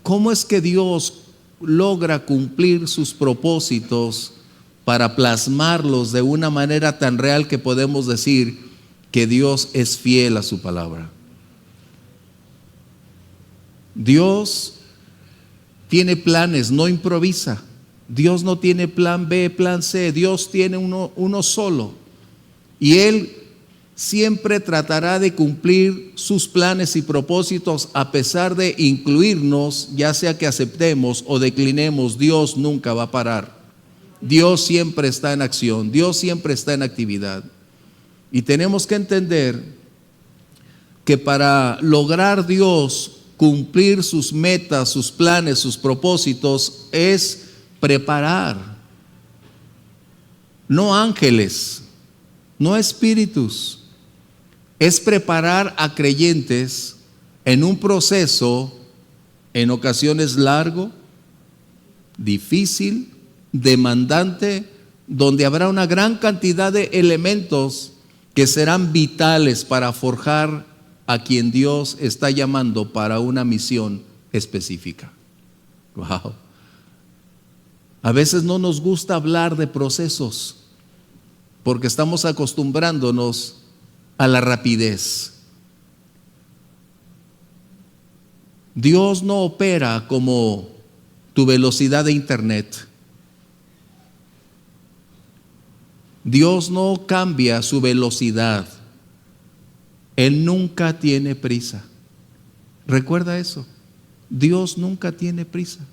¿cómo es que Dios logra cumplir sus propósitos para plasmarlos de una manera tan real que podemos decir que Dios es fiel a su palabra? Dios tiene planes, no improvisa. Dios no tiene plan B, plan C. Dios tiene uno solo. Y Él siempre tratará de cumplir sus planes y propósitos a pesar de incluirnos, ya sea que aceptemos o declinemos. Dios nunca va a parar. Dios siempre está en acción. Dios siempre está en actividad. Y tenemos que entender que para lograr Dios cumplir sus metas, sus planes, sus propósitos, es preparar. No ángeles, no espíritus. Es preparar a creyentes en un proceso, en ocasiones largo, difícil, demandante, donde habrá una gran cantidad de elementos que serán vitales para forjar a quien Dios está llamando para una misión específica. Wow. A veces no nos gusta hablar de procesos porque estamos acostumbrándonos a la rapidez. Dios no opera como tu velocidad de internet. Dios no cambia su velocidad. Él nunca tiene prisa. Recuerda eso. Dios nunca tiene prisa.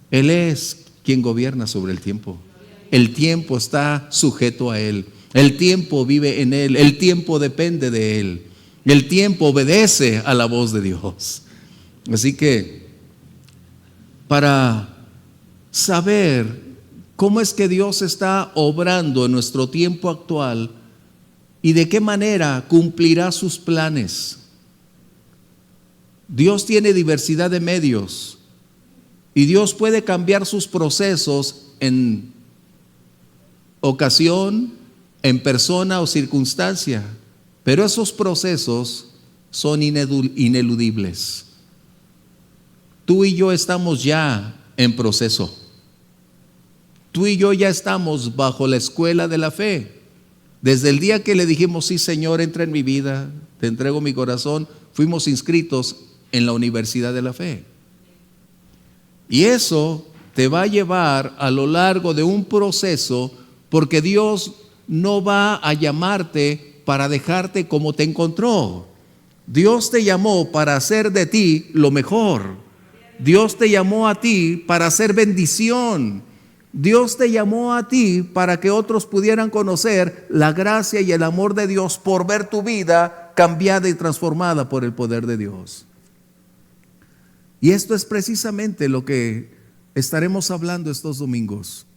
Él es quien gobierna sobre el tiempo. El tiempo está sujeto a Él. El tiempo vive en Él. El tiempo depende de Él. El tiempo obedece a la voz de Dios. Así que, para saber cómo es que Dios está obrando en nuestro tiempo actual y de qué manera cumplirá sus planes, Dios tiene diversidad de medios y Dios puede cambiar sus procesos en ocasión, en persona o circunstancia, pero esos procesos son ineludibles. Tú y yo estamos ya en proceso. Tú y yo ya estamos bajo la escuela de la fe. Desde el día que le dijimos, sí Señor, entra en mi vida, te entrego mi corazón, fuimos inscritos en la Universidad de la Fe. Y eso te va a llevar a lo largo de un proceso, porque Dios no va a llamarte para dejarte como te encontró. Dios te llamó para hacer de ti lo mejor. Dios te llamó a ti para hacer bendición. Dios te llamó a ti para que otros pudieran conocer la gracia y el amor de Dios por ver tu vida cambiada y transformada por el poder de Dios. Y esto es precisamente lo que estaremos hablando estos domingos.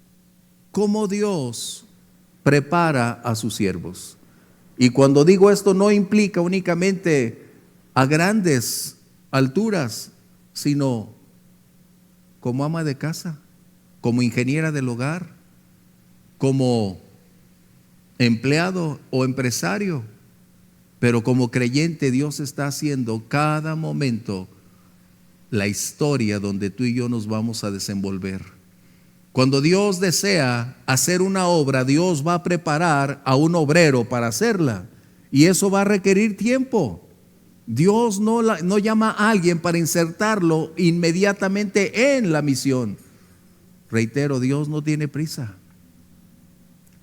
Cómo Dios prepara a sus siervos. Y cuando digo esto, no implica únicamente a grandes alturas, sino como ama de casa, como ingeniera del hogar, como empleado o empresario. Pero como creyente, Dios está haciendo cada momento la historia donde tú y yo nos vamos a desenvolver. Cuando Dios desea hacer una obra, Dios va a preparar a un obrero para hacerla, y eso va a requerir tiempo. Dios no llama a alguien para insertarlo inmediatamente en la misión. Reitero, Dios no tiene prisa.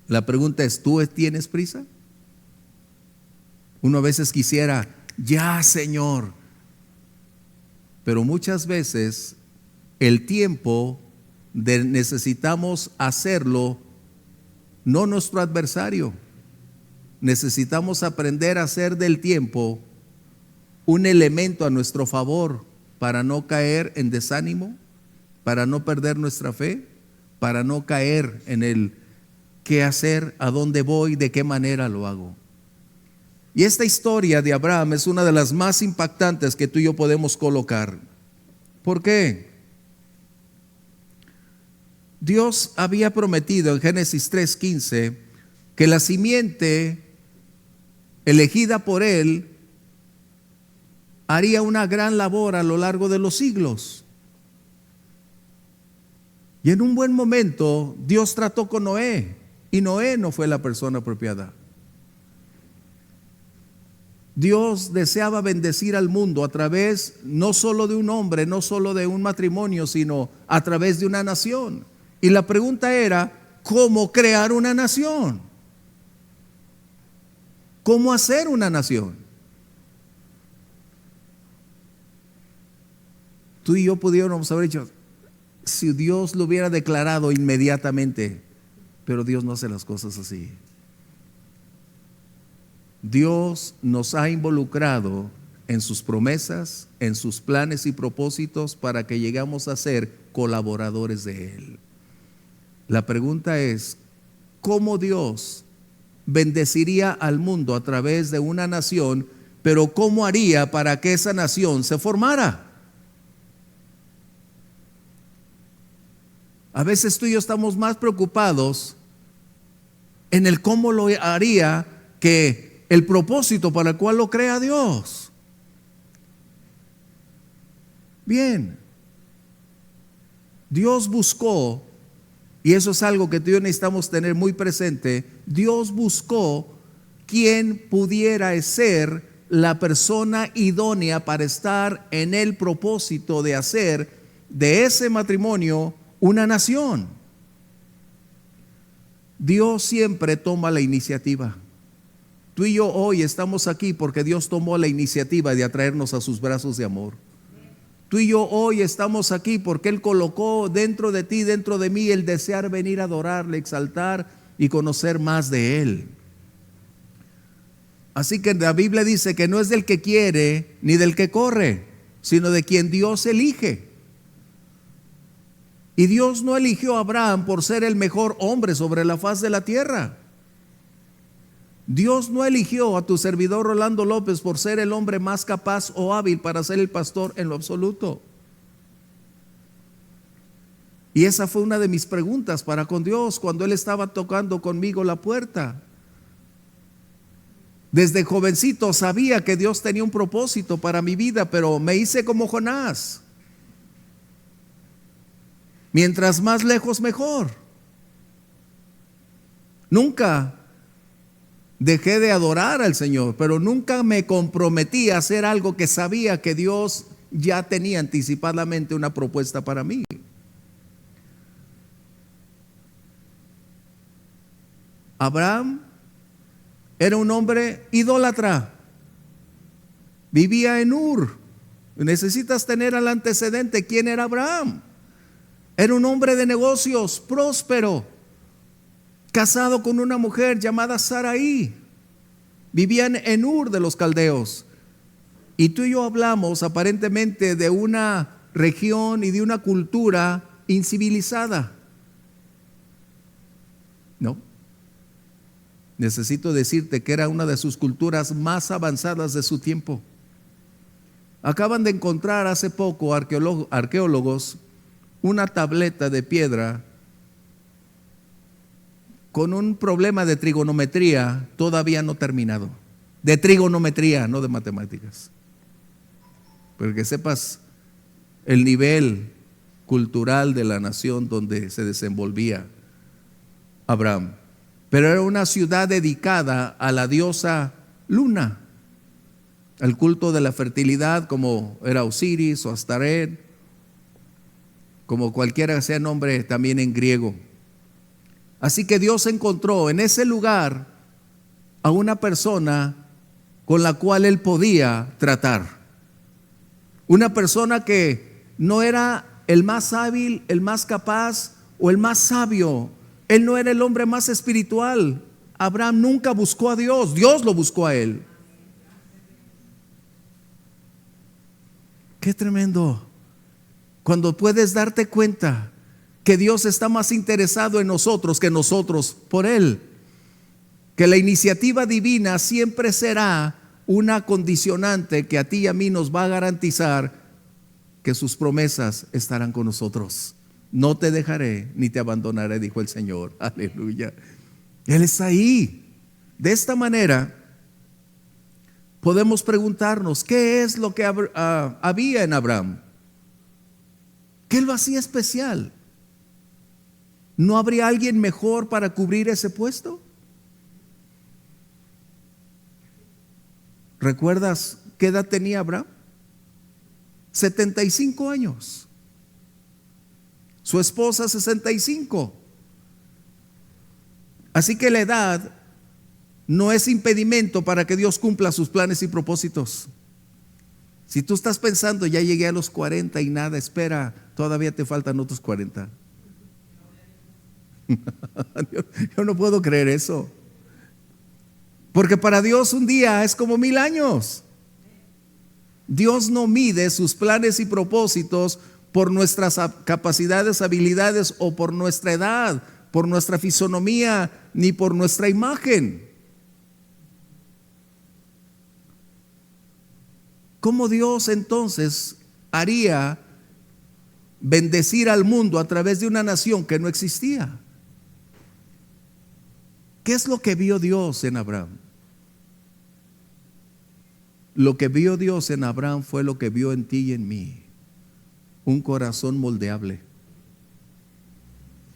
La pregunta es, ¿tú tienes prisa? Uno a veces quisiera, ya Señor, pero muchas veces el tiempo necesitamos hacerlo, no nuestro adversario. Necesitamos aprender a hacer del tiempo un elemento a nuestro favor para no caer en desánimo, para no perder nuestra fe, para no caer en el qué hacer, a dónde voy, de qué manera lo hago. Y esta historia de Abraham es una de las más impactantes que tú y yo podemos colocar. ¿Por qué? Dios había prometido en Génesis 3:15 que la simiente elegida por Él haría una gran labor a lo largo de los siglos. Y en un buen momento Dios trató con Noé, y Noé no fue la persona apropiada. Dios deseaba bendecir al mundo a través no solo de un hombre, no solo de un matrimonio, sino a través de una nación. Y la pregunta era, ¿cómo crear una nación? ¿Cómo hacer una nación? Tú y yo pudiéramos haber dicho, si Dios lo hubiera declarado inmediatamente, pero Dios no hace las cosas así. Dios nos ha involucrado en sus promesas, en sus planes y propósitos para que lleguemos a ser colaboradores de Él. La pregunta es, ¿cómo Dios bendeciría al mundo a través de una nación, pero cómo haría para que esa nación se formara? A veces tú y yo estamos más preocupados en el cómo lo haría que el propósito para el cual lo crea Dios. Bien, Dios buscó, y eso es algo que tú y yo necesitamos tener muy presente, Dios buscó quien pudiera ser la persona idónea para estar en el propósito de hacer de ese matrimonio una nación. Dios siempre toma la iniciativa. Tú y yo hoy estamos aquí porque Dios tomó la iniciativa de atraernos a sus brazos de amor. Tú y yo hoy estamos aquí porque Él colocó dentro de ti, dentro de mí, el desear venir a adorarle, exaltar y conocer más de Él. Así que la Biblia dice que no es del que quiere ni del que corre, sino de quien Dios elige. Y Dios no eligió a Abraham por ser el mejor hombre sobre la faz de la tierra. Dios no eligió a tu servidor Rolando López por ser el hombre más capaz o hábil para ser el pastor en lo absoluto. Y esa fue una de mis preguntas para con Dios cuando Él estaba tocando conmigo la puerta. Desde jovencito sabía que Dios tenía un propósito para mi vida, pero me hice como Jonás. Mientras más lejos, mejor. Nunca dejé de adorar al Señor, pero nunca me comprometí a hacer algo que sabía que Dios ya tenía anticipadamente una propuesta para mí. Abraham era un hombre idólatra. Vivía en Ur. Necesitas tener el antecedente. ¿Quién era Abraham? Era un hombre de negocios, próspero, casado con una mujer llamada Sarai. Vivían en Ur de los caldeos. Y tú y yo hablamos aparentemente de una región y de una cultura incivilizada. No. Necesito decirte que era una de sus culturas más avanzadas de su tiempo. Acaban de encontrar hace poco arqueólogos una tableta de piedra con un problema de trigonometría todavía no terminado. De trigonometría, no de matemáticas. Para que sepas el nivel cultural de la nación donde se desenvolvía Abraham. Pero era una ciudad dedicada a la diosa Luna, al culto de la fertilidad, como era Osiris o Astaret, como cualquiera sea nombre también en griego. Así que Dios encontró en ese lugar a una persona con la cual Él podía tratar. Una persona que no era el más hábil, el más capaz o el más sabio. Él no era el hombre más espiritual. Abraham nunca buscó a Dios, Dios lo buscó a él. Qué tremendo. Cuando puedes darte cuenta que Dios está más interesado en nosotros que nosotros por Él. Que la iniciativa divina siempre será una condicionante que a ti y a mí nos va a garantizar que sus promesas estarán con nosotros. No te dejaré ni te abandonaré, dijo el Señor. Aleluya. Él está ahí. De esta manera podemos preguntarnos, ¿qué es lo que había en Abraham? ¿Qué lo hacía especial? ¿No habría alguien mejor para cubrir ese puesto? ¿Recuerdas qué edad tenía Abraham? 75 años. Su esposa 65. Así que la edad no es impedimento para que Dios cumpla sus planes y propósitos. Si tú estás pensando, ya llegué a los 40 y nada, espera, todavía te faltan otros 40. Yo no puedo creer eso. Porque para Dios un día es como 1000 años. Dios no mide sus planes y propósitos por nuestras capacidades, habilidades o por nuestra edad, por nuestra fisonomía, ni por nuestra imagen. ¿Cómo Dios entonces haría bendecir al mundo a través de una nación que no existía? ¿Qué es lo que vio Dios en Abraham? Lo que vio Dios en Abraham fue lo que vio en ti y en mí. Un corazón moldeable.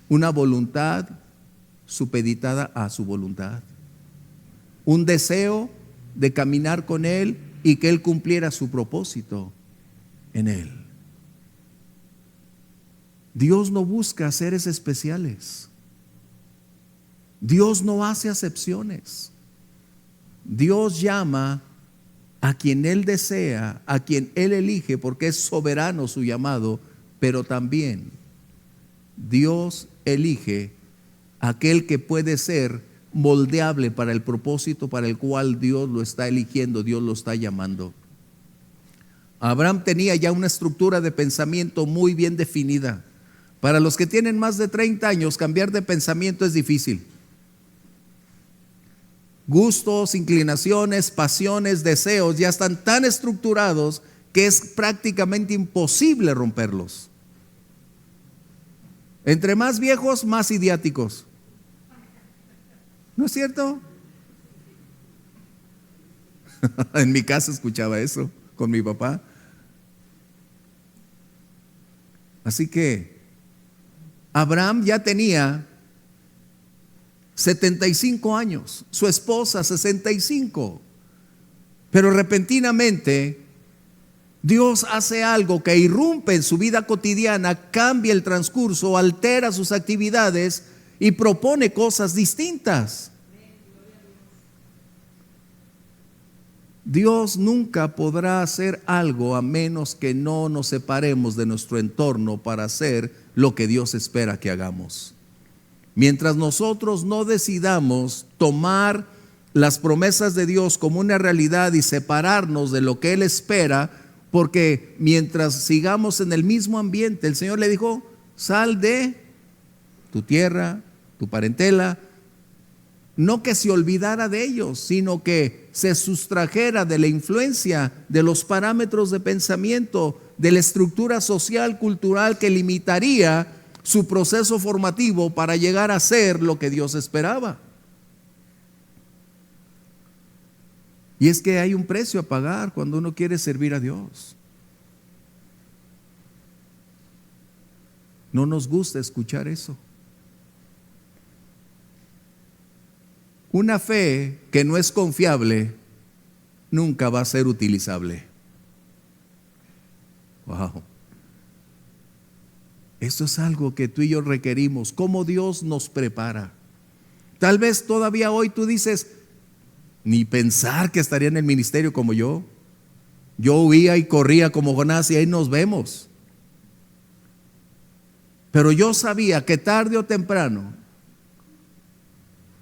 Una voluntad supeditada a su voluntad. Un deseo de caminar con Él y que Él cumpliera su propósito en Él. Dios no busca seres especiales. Dios no hace acepciones. Dios llama a quien Él desea, a quien Él elige, porque es soberano su llamado, pero también Dios elige a aquel que puede ser moldeable para el propósito para el cual Dios lo está eligiendo, Dios lo está llamando. Abraham tenía ya una estructura de pensamiento muy bien definida. Para los que tienen más de 30 años, cambiar de pensamiento es difícil. Gustos, inclinaciones, pasiones, deseos ya están tan estructurados que es prácticamente imposible romperlos. Entre más viejos, más idiáticos. ¿No es cierto? En mi casa escuchaba eso con mi papá. Así que Abraham ya tenía 75 años, su esposa 65. Pero repentinamente Dios hace algo que irrumpe en su vida cotidiana, cambia el transcurso, altera sus actividades y propone cosas distintas. Dios nunca podrá hacer algo a menos que no nos separemos de nuestro entorno para hacer lo que Dios espera que hagamos. Mientras nosotros no decidamos tomar las promesas de Dios como una realidad y separarnos de lo que Él espera, porque mientras sigamos en el mismo ambiente, el Señor le dijo: sal de tu tierra, tu parentela. No que se olvidara de ellos, sino que se sustrajera de la influencia de los parámetros de pensamiento, de la estructura social, cultural que limitaría su proceso formativo para llegar a ser lo que Dios esperaba. Y es que hay un precio a pagar cuando uno quiere servir a Dios. No nos gusta escuchar eso. Una fe que no es confiable nunca va a ser utilizable. Wow. Eso es algo que tú y yo requerimos. Cómo Dios nos prepara. Tal vez todavía hoy tú dices: ni pensar que estaría en el ministerio como yo. Yo huía y corría como Jonás y ahí nos vemos. Pero yo sabía que tarde o temprano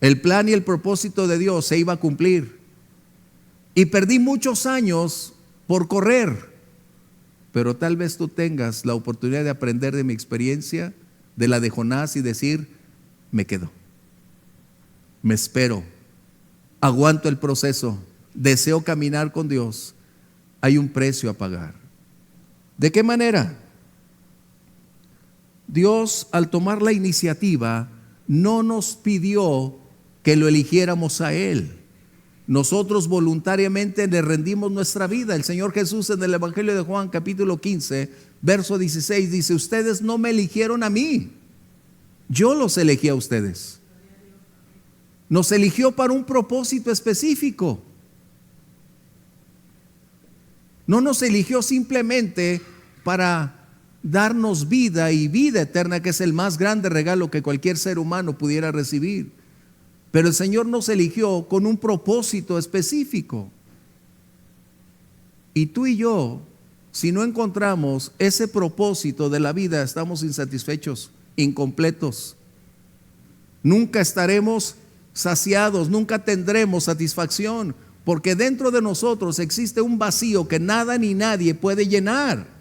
el plan y el propósito de Dios se iba a cumplir. Y perdí muchos años por correr. Pero tal vez tú tengas la oportunidad de aprender de mi experiencia, de la de Jonás, y decir: me quedo, me espero, aguanto el proceso, deseo caminar con Dios. Hay un precio a pagar. ¿De qué manera? Dios, al tomar la iniciativa, no nos pidió que lo eligiéramos a Él. nosotros voluntariamente le rendimos nuestra vida. El Señor Jesús en el Evangelio de Juan capítulo 15, verso 16 dice: ustedes no me eligieron a mí, yo los elegí a ustedes. Nos eligió para un propósito específico. No nos eligió simplemente para darnos vida y vida eterna, que es el más grande regalo que cualquier ser humano pudiera recibir. Pero el Señor nos eligió con un propósito específico. Y tú y yo, si no encontramos ese propósito de la vida, estamos insatisfechos, incompletos. Nunca estaremos saciados, nunca tendremos satisfacción, porque dentro de nosotros existe un vacío que nada ni nadie puede llenar.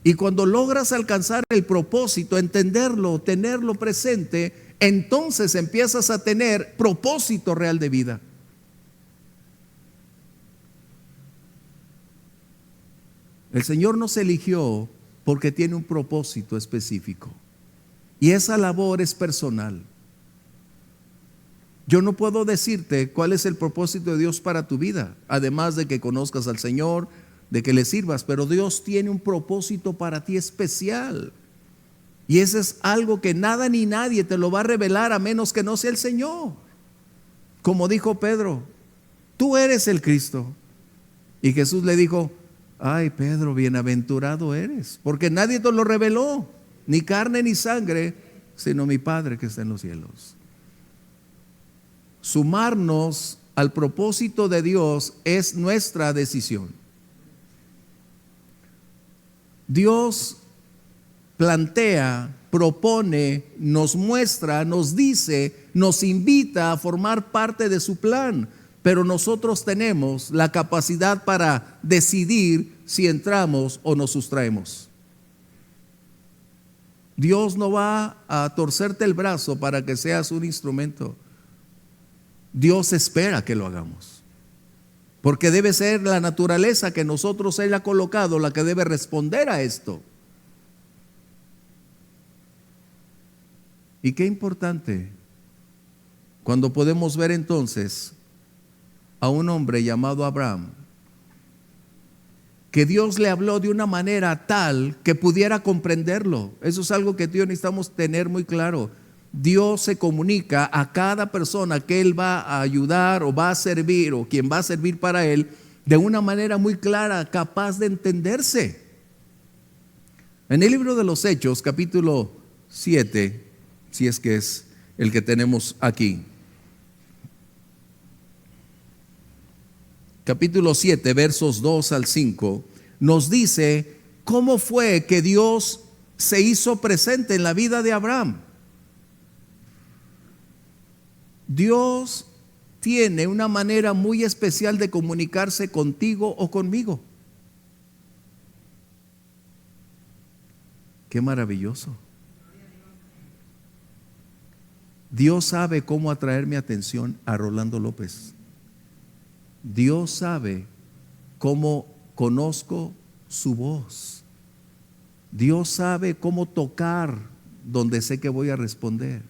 Y cuando logras alcanzar el propósito, entenderlo, tenerlo presente, entonces empiezas a tener propósito real de vida. El Señor nos eligió porque tiene un propósito específico. Y esa labor es personal. Yo no puedo decirte cuál es el propósito de Dios para tu vida, además de que conozcas al Señor, de que le sirvas, pero Dios tiene un propósito para ti especial. Y ese es algo que nada ni nadie te lo va a revelar a menos que no sea el Señor. Como dijo Pedro: tú eres el Cristo. Y Jesús le dijo: ay, Pedro, bienaventurado eres, porque nadie te lo reveló, ni carne ni sangre, sino mi Padre que está en los cielos. Sumarnos al propósito de Dios es nuestra decisión. Dios plantea, propone, nos muestra, nos dice, nos invita a formar parte de su plan, pero nosotros tenemos la capacidad para decidir si entramos o nos sustraemos. Dios no va a torcerte el brazo para que seas un instrumento. Dios espera que lo hagamos, porque debe ser la naturaleza que nosotros haya colocado la que debe responder a esto. Y qué importante cuando podemos ver entonces a un hombre llamado Abraham, que Dios le habló de una manera tal que pudiera comprenderlo. Eso es algo que tú y yo necesitamos tener muy claro. Dios se comunica a cada persona que Él va a ayudar o va a servir, o quien va a servir para Él, de una manera muy clara, capaz de entenderse. En el libro de los Hechos, capítulo 7, si es que es el que tenemos aquí, capítulo 7, versos 2 al 5, nos dice cómo fue que Dios se hizo presente en la vida de Abraham. Dios tiene una manera muy especial de comunicarse contigo o conmigo. Qué maravilloso. Dios sabe cómo atraer mi atención a Rolando López. Dios sabe cómo conozco su voz. Dios sabe cómo tocar donde sé que voy a responder.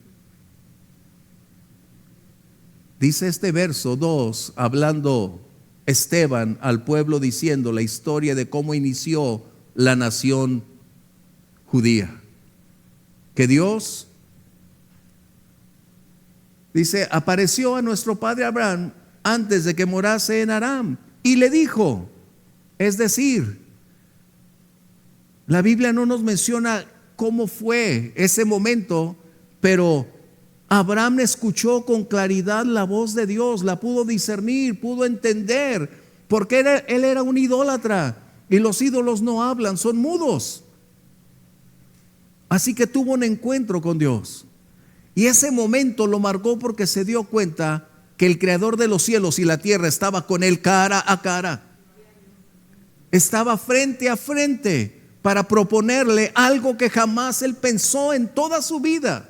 Dice este verso 2, hablando Esteban al pueblo, diciendo la historia de cómo inició la nación judía. Que Dios, dice, apareció a nuestro padre Abraham antes de que morase en Aram y le dijo, es decir, la Biblia no nos menciona cómo fue ese momento, pero Abraham escuchó con claridad la voz de Dios, la pudo discernir, pudo entender, porque él era un idólatra y los ídolos no hablan, son mudos. Así que tuvo un encuentro con Dios y ese momento lo marcó porque se dio cuenta que el creador de los cielos y la tierra estaba con él cara a cara, estaba frente a frente para proponerle algo que jamás él pensó en toda su vida: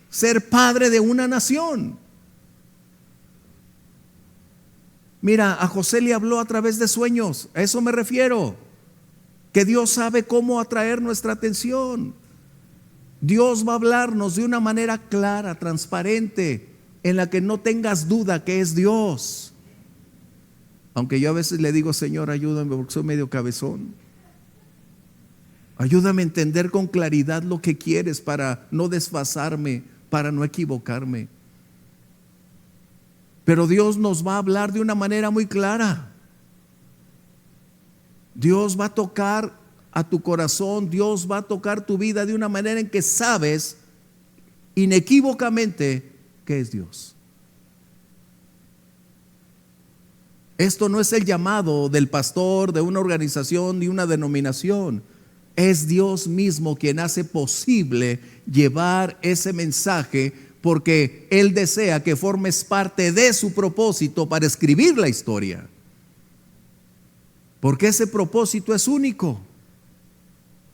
ser padre de una nación. Mira, a José le habló a través de sueños, a eso me refiero, que Dios sabe cómo atraer nuestra atención. Dios va a hablarnos de una manera clara, transparente, en la que no tengas duda que es Dios. Aunque yo a veces le digo, Señor, ayúdame porque soy medio cabezón. Ayúdame a entender con claridad lo que quieres para no desfasarme, para no equivocarme. Pero Dios nos va a hablar de una manera muy clara. Dios va a tocar a tu corazón, Dios va a tocar tu vida de una manera en que sabes inequívocamente que es Dios. Esto no es el llamado del pastor, de una organización, ni una denominación. Es Dios mismo quien hace posible llevar ese mensaje, porque Él desea que formes parte de su propósito para escribir la historia. Porque ese propósito es único.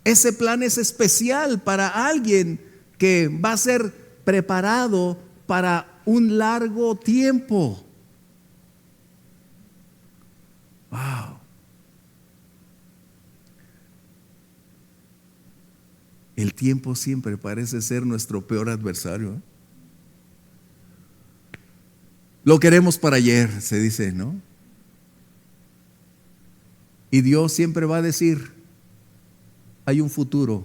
Ese plan es especial para alguien que va a ser preparado para un largo tiempo. Wow. El tiempo siempre parece ser nuestro peor adversario. Lo queremos para ayer, se dice, ¿no? Y Dios siempre va a decir, hay un futuro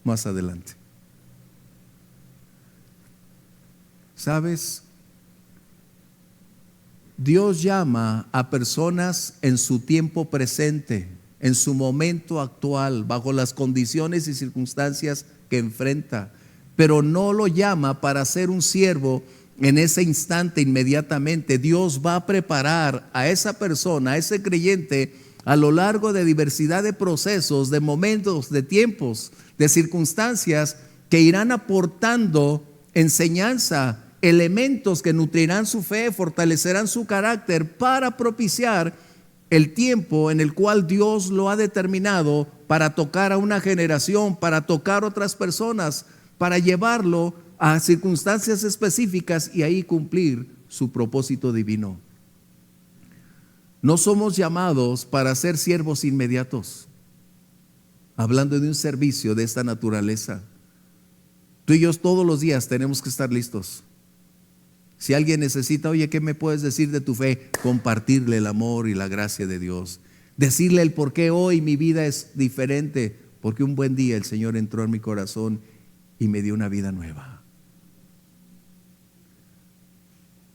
más adelante. ¿Sabes? Dios llama a personas en su tiempo presente, en su momento actual, bajo las condiciones y circunstancias que enfrenta, pero no lo llama para ser un siervo en ese instante inmediatamente. Dios va a preparar a esa persona, a ese creyente, a lo largo de diversidad de procesos, de momentos, de tiempos, de circunstancias que irán aportando enseñanza, elementos que nutrirán su fe, fortalecerán su carácter para propiciar el tiempo en el cual Dios lo ha determinado para tocar a una generación, para tocar otras personas, para llevarlo a circunstancias específicas y ahí cumplir su propósito divino. No somos llamados para ser siervos inmediatos, hablando de un servicio de esta naturaleza. Tú y yo todos los días tenemos que estar listos. Si alguien necesita, oye, ¿qué me puedes decir de tu fe? Compartirle el amor y la gracia de Dios. Decirle el por qué hoy mi vida es diferente. Porque un buen día el Señor entró en mi corazón y me dio una vida nueva.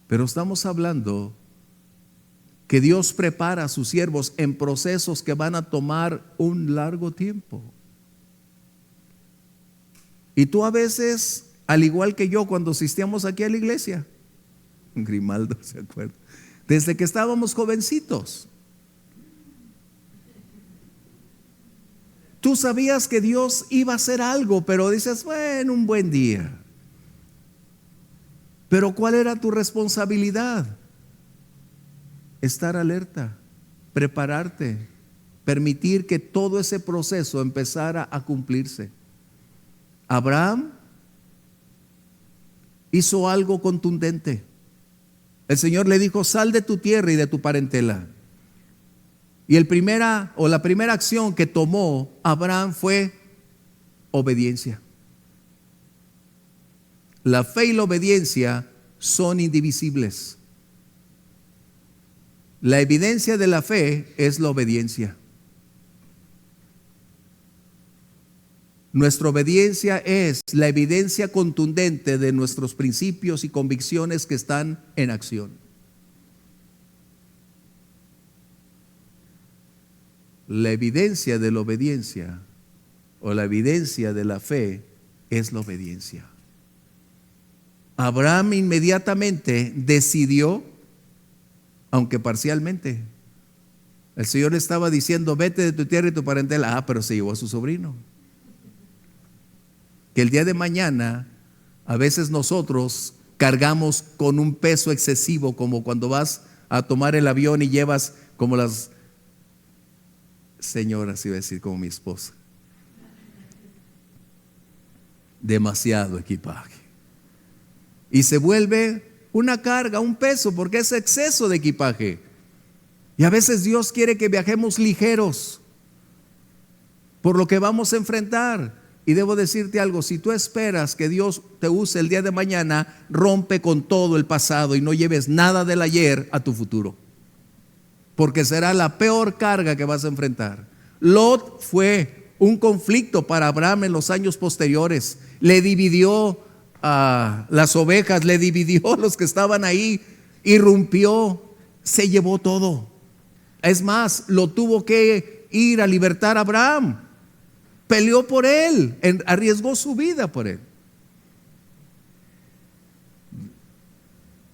Pero estamos hablando que Dios prepara a sus siervos en procesos que van a tomar un largo tiempo. Y tú a veces, al igual que yo cuando asistíamos aquí a la iglesia, Grimaldo se acuerda, desde que estábamos jovencitos, tú sabías que Dios iba a hacer algo, pero dices, bueno, un buen día. Pero ¿cuál era tu responsabilidad? Estar alerta, prepararte, permitir que todo ese proceso empezara a cumplirse. Abraham hizo algo contundente. El Señor le dijo, sal de tu tierra y de tu parentela. Y la primera acción que tomó Abraham fue obediencia. La fe y la obediencia son indivisibles. La evidencia de la fe es la obediencia. Nuestra obediencia es la evidencia contundente de nuestros principios y convicciones que están en acción. La evidencia de la obediencia o la evidencia de la fe es la obediencia. Abraham inmediatamente decidió, aunque parcialmente. El Señor estaba diciendo, vete de tu tierra y tu parentela. Pero se llevó a su sobrino. Que el día de mañana, a veces nosotros cargamos con un peso excesivo, como cuando vas a tomar el avión y llevas como las señoras, iba a decir como mi esposa, demasiado equipaje. Y se vuelve una carga, un peso, porque es exceso de equipaje. Y a veces Dios quiere que viajemos ligeros por lo que vamos a enfrentar. Y debo decirte algo, si tú esperas que Dios te use el día de mañana, rompe con todo el pasado y no lleves nada del ayer a tu futuro, porque será la peor carga que vas a enfrentar. Lot fue un conflicto para Abraham en los años posteriores. Le dividió a las ovejas, le dividió a los que estaban ahí, irrumpió, se llevó todo. Es más, lo tuvo que ir a libertar a Abraham. Peleó por él, arriesgó su vida por él.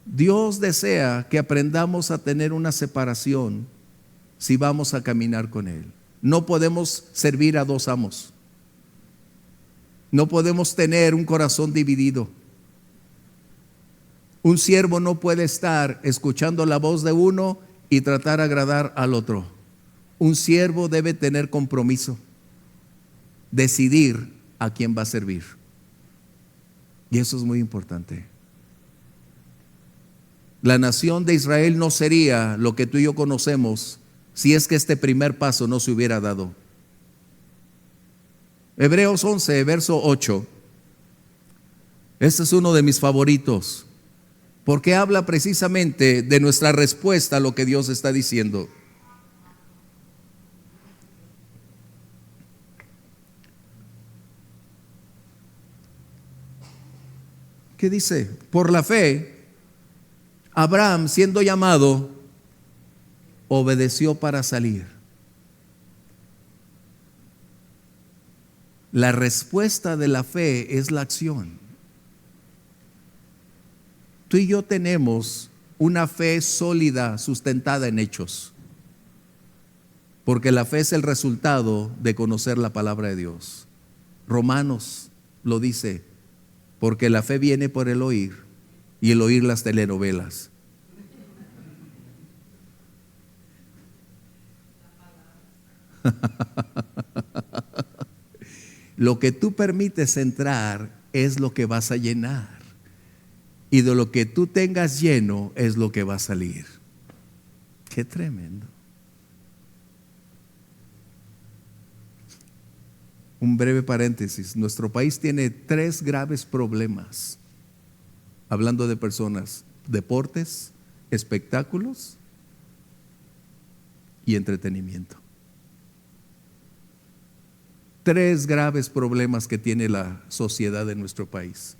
Dios desea que aprendamos a tener una separación si vamos a caminar con Él. No podemos servir a dos amos. No podemos tener un corazón dividido. Un siervo no puede estar escuchando la voz de uno y tratar de agradar al otro. Un siervo debe tener compromiso, decidir a quién va a servir. Y eso es muy importante. La nación de Israel no sería lo que tú y yo conocemos si es que este primer paso no se hubiera dado. Hebreos 11, verso 8. Este es uno de mis favoritos, porque habla precisamente de nuestra respuesta a lo que Dios está diciendo. ¿Qué dice? Por la fe, Abraham, siendo llamado, obedeció para salir. La respuesta de la fe es la acción. Tú y yo tenemos una fe sólida, sustentada en hechos, porque la fe es el resultado de conocer la palabra de Dios. Romanos lo dice, porque la fe viene por el oír y el oír las telenovelas. Lo que tú permites entrar es lo que vas a llenar, y de lo que tú tengas lleno es lo que va a salir. Qué tremendo. Un breve paréntesis. Nuestro país tiene 3 graves problemas, hablando de personas: deportes, espectáculos y entretenimiento. 3 graves problemas que tiene la sociedad de nuestro país.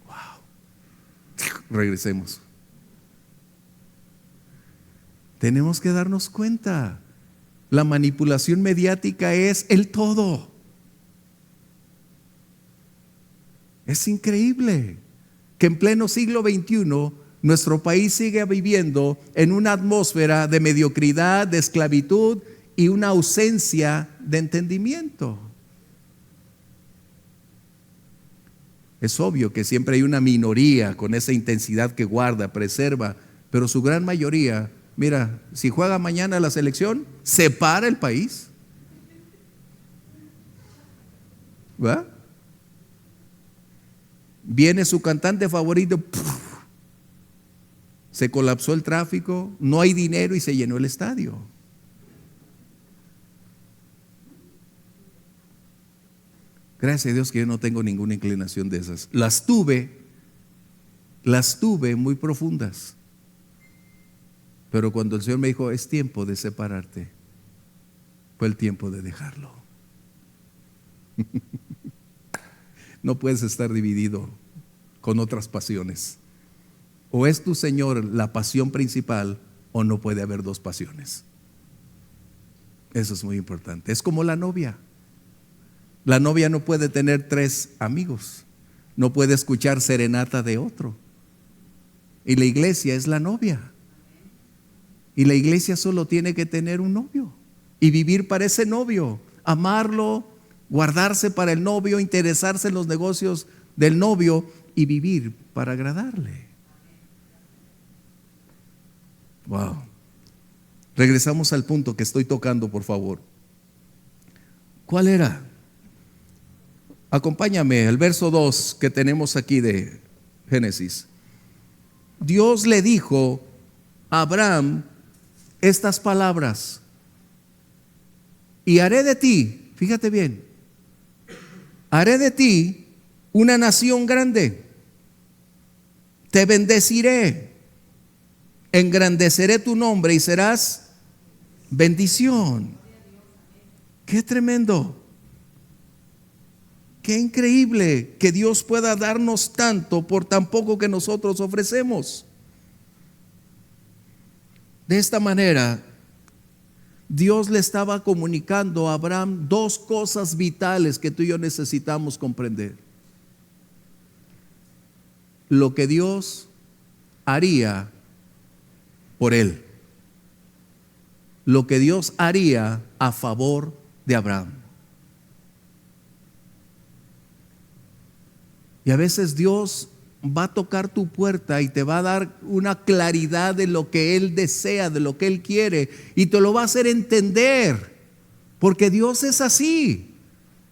Wow. Regresemos. Tenemos que darnos cuenta. La manipulación mediática es el todo. Es increíble que en pleno siglo XXI nuestro país sigue viviendo en una atmósfera de mediocridad, de esclavitud y una ausencia de entendimiento. Es obvio que siempre hay una minoría con esa intensidad que guarda, preserva, pero su gran mayoría, mira, si juega mañana la selección, separa el país. ¿Va? Viene su cantante favorito, se colapsó el tráfico, no hay dinero y se llenó el estadio. Gracias a Dios que yo no tengo ninguna inclinación de esas. Las tuve muy profundas. Pero cuando el Señor me dijo, es tiempo de separarte, fue el tiempo de dejarlo. No puedes estar dividido con otras pasiones. O es tu Señor la pasión principal, o no puede haber 2 pasiones. Eso es muy importante. Es como la novia. La novia no puede tener 3 amigos, no puede escuchar serenata de otro. Y la iglesia es la novia. Y la iglesia solo tiene que tener un novio y vivir para ese novio, amarlo, guardarse para el novio, interesarse en los negocios del novio y vivir para agradarle. Wow. Regresamos al punto que estoy tocando, por favor. ¿Cuál era? Acompáñame al verso 2 que tenemos aquí de Génesis. Dios le dijo a Abraham estas palabras: Y haré de ti, fíjate bien, haré de ti una nación grande. Te bendeciré, engrandeceré tu nombre y serás bendición. Qué tremendo. Qué increíble que Dios pueda darnos tanto por tan poco que nosotros ofrecemos. De esta manera, Dios le estaba comunicando a Abraham dos cosas vitales que tú y yo necesitamos comprender. Lo que Dios haría por él. Lo que Dios haría a favor de Abraham. Y a veces Dios va a tocar tu puerta y te va a dar una claridad de lo que Él desea, de lo que Él quiere, y te lo va a hacer entender, porque Dios es así.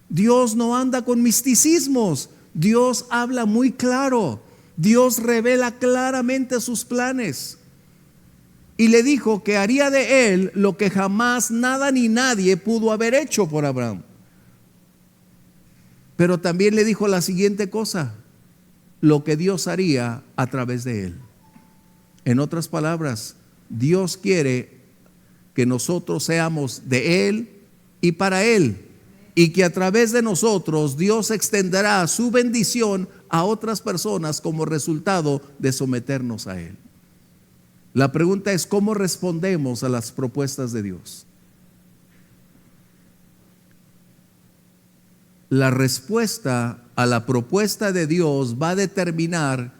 Dios no anda con misticismos. Dios habla muy claro. Dios revela claramente sus planes. Y le dijo que haría de él lo que jamás nada ni nadie pudo haber hecho por Abraham. Pero también le dijo la siguiente cosa: lo que Dios haría a través de él. En otras palabras, Dios quiere que nosotros seamos de él y para él, y que a través de nosotros Dios extenderá su bendición a otras personas como resultado de someternos a él. La pregunta es: ¿cómo respondemos a las propuestas de Dios? La respuesta a la propuesta de Dios va a determinar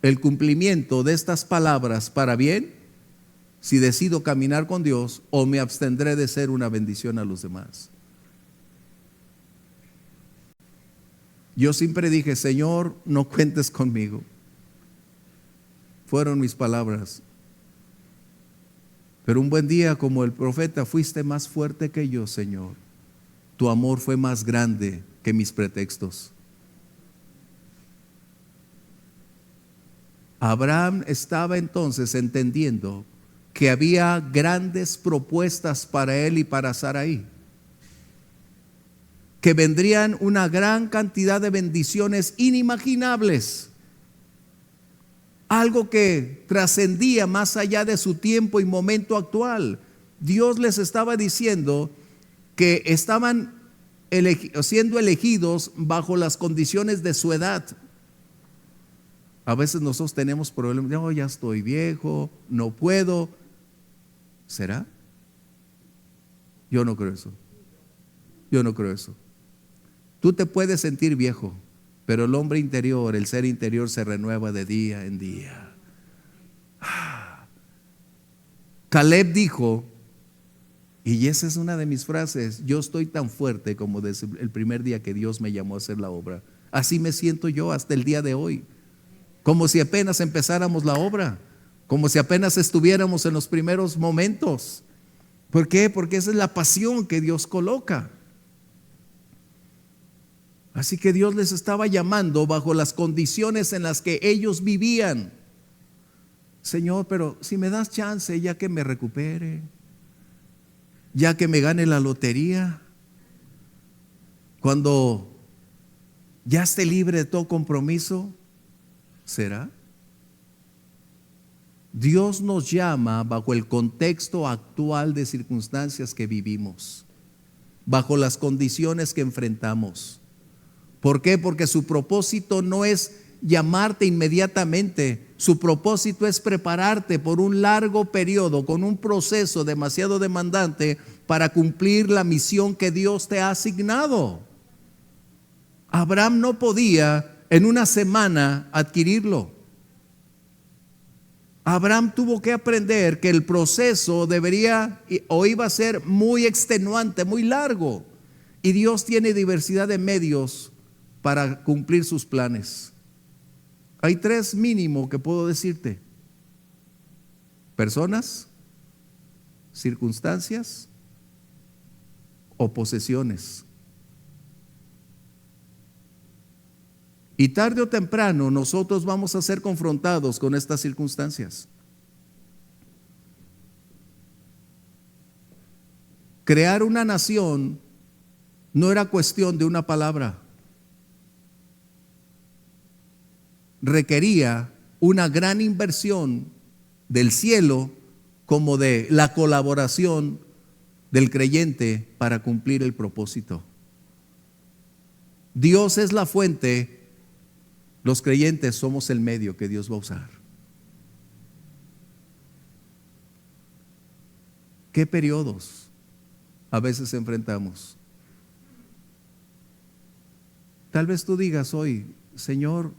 el cumplimiento de estas palabras para bien, si decido caminar con Dios, o me abstendré de ser una bendición a los demás. Yo siempre dije: Señor, no cuentes conmigo. Fueron mis palabras. Pero un buen día, como el profeta, fuiste más fuerte que yo, Señor. Tu amor fue más grande que mis pretextos. Abraham estaba entonces entendiendo que había grandes propuestas para él y para Sarai, que vendrían una gran cantidad de bendiciones inimaginables, algo que trascendía más allá de su tiempo y momento actual. Dios les estaba diciendo que estaban siendo elegidos bajo las condiciones de su edad. A veces nosotros tenemos problemas: no, ya estoy viejo, no puedo. ¿Será? Yo no creo eso. Yo no creo eso. Tú te puedes sentir viejo, pero el hombre interior, el ser interior, se renueva de día en día. Caleb dijo, y esa es una de mis frases: yo estoy tan fuerte como desde el primer día que Dios me llamó a hacer la obra. Así me siento yo hasta el día de hoy, como si apenas empezáramos la obra, como si apenas estuviéramos en los primeros momentos. ¿Por qué? Porque esa es la pasión que Dios coloca. Así que Dios les estaba llamando bajo las condiciones en las que ellos vivían. Señor, pero si me das chance, ya que me recupere, ya que me gane la lotería, cuando ya esté libre de todo compromiso, ¿será? Dios nos llama bajo el contexto actual de circunstancias que vivimos, bajo las condiciones que enfrentamos. ¿Por qué? Porque su propósito no es llamarte inmediatamente. Su propósito es prepararte por un largo periodo, con un proceso demasiado demandante, para cumplir la misión que Dios te ha asignado. Abraham no podía en una semana adquirirlo. Abraham tuvo que aprender que el proceso debería o iba a ser muy extenuante, muy largo. Y Dios tiene diversidad de medios para cumplir sus planes. Hay tres mínimo que puedo decirte: personas, circunstancias o posesiones. Y tarde o temprano nosotros vamos a ser confrontados con estas circunstancias. Crear una nación no era cuestión de una palabra. Requería una gran inversión del cielo como de la colaboración del creyente para cumplir el propósito. Dios es la fuente, los creyentes somos el medio que Dios va a usar. ¿Qué periodos a veces enfrentamos? Tal vez tú digas hoy, Señor,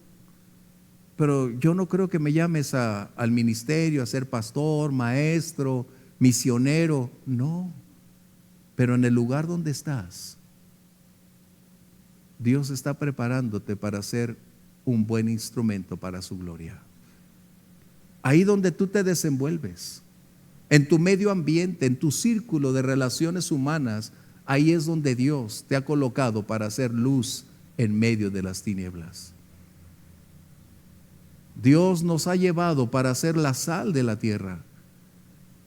pero yo no creo que me llames al ministerio, a ser pastor, maestro, misionero. No, pero en el lugar donde estás, Dios está preparándote para ser un buen instrumento para su gloria. Ahí donde tú te desenvuelves, en tu medio ambiente, en tu círculo de relaciones humanas, ahí es donde Dios te ha colocado para hacer luz en medio de las tinieblas. Dios nos ha llevado para ser la sal de la tierra.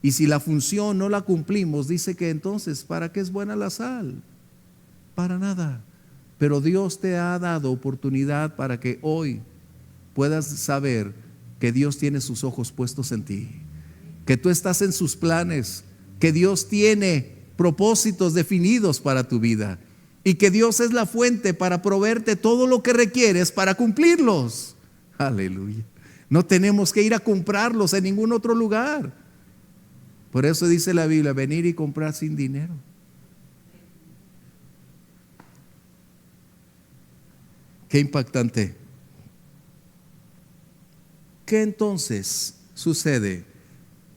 Y si la función no la cumplimos, dice que entonces, ¿para qué es buena la sal? Para nada. Pero Dios te ha dado oportunidad para que hoy puedas saber que Dios tiene sus ojos puestos en ti, que tú estás en sus planes, que Dios tiene propósitos definidos para tu vida y que Dios es la fuente para proveerte todo lo que requieres para cumplirlos. Aleluya. No tenemos que ir a comprarlos en ningún otro lugar. Por eso dice la Biblia, venir y comprar sin dinero. Qué impactante. ¿Qué entonces sucede?